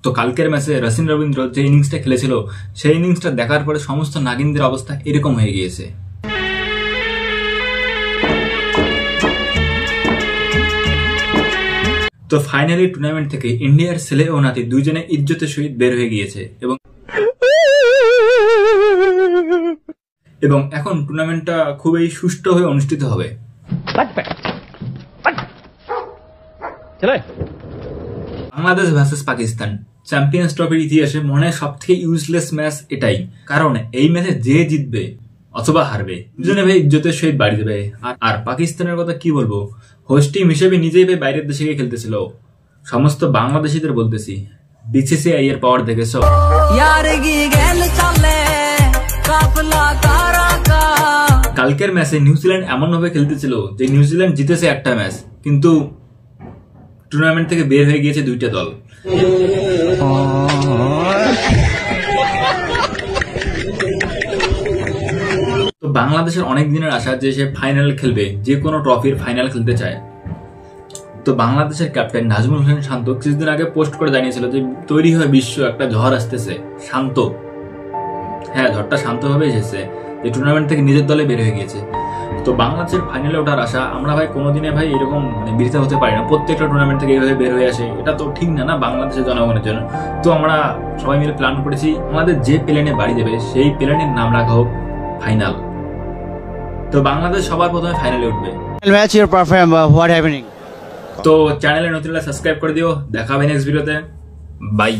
তো কালকের ম্যাচে রচিন রবীন্দ্র যে ইনিংসটা খেলেছিল সেই ইনিংসটা দেখার পরে সমস্ত নাগিনদের অবস্থা এরকম হয়ে গিয়েছে। তো ফাইনালি টুর্নামেন্ট থেকে ইন্ডিয়ার ছেলে ও নাতি দুইজনে ইজ্জতের সহিত বের হয়ে গিয়েছে এবং এখন টুর্নামেন্টটা খুবই সুষ্ঠু হয়ে অনুষ্ঠিত হবে। বাংলাদেশ ভার্সেস পাকিস্তান চ্যাম্পিয়ন্স ট্রফির ইতিহাসে মনে হয় সব থেকে ইউজলেস ম্যাচ এটাই, কারণ এই ম্যাচে যে জিতবে অথবা হারবে দুজনে ভাই ইজ্জতের সহিত বাড়ি দেবে। আর পাকিস্তানের কথা কি বলবো, হোস্ট টিম হিসেবে নিজেই ভাই বাইরের দেশে গিয়ে খেলতেছিল। সমস্ত বাংলাদেশিদের বলতেছি, বিসিসিআই এর পাওয়ার দেখেছো? কালকের ম্যাচে নিউজিল্যান্ড এমন ভাবে খেলতেছিল যে নিউজিল্যান্ড জিতেছে একটা ম্যাচ, কিন্তু টুর্নামেন্ট থেকে বের হয়ে গিয়েছে দুইটা দল। তো বাংলাদেশের অনেক দিনের আশা যে সে ফাইনাল খেলবে, যে কোনো ট্রফির ফাইনাল খেলতে চায়। তো বাংলাদেশের ক্যাপ্টেন নাজমুল হোসেন শান্ত কিছুদিন আগে পোস্ট করে জানিয়েছিল যে তৈরি হয় বিশ্ব একটা ঝড় আসতেছে। শান্ত, হ্যাঁ ঝড়টা শান্তভাবে এসেছে, যে টুর্নামেন্ট থেকে নিজের দলে বের হয়ে গিয়েছে। তো বাংলাদেশের ফাইনালে ওঠার আশা আমরা ভাই কোনোদিনে ভাই এরকম বৃথা হতে পারি না। প্রত্যেকটা টুর্নামেন্ট থেকে এইভাবে বের হয়ে আসে, এটা তো ঠিক না বাংলাদেশের জনগণের জন্য। তো আমরা সবাই মিলে প্ল্যান করেছি, আমাদের যে প্লেনে বাড়ি দেবে সেই প্লেনের নাম রাখা হোক ফাইনাল। তো বাংলাদেশ সবার প্রথমে ফাইনালে উঠবে। তো চ্যানেলে নতুন সাবস্ক্রাইব করে দিও। দেখা হবে নেক্সট ভিডিওতে। বাই।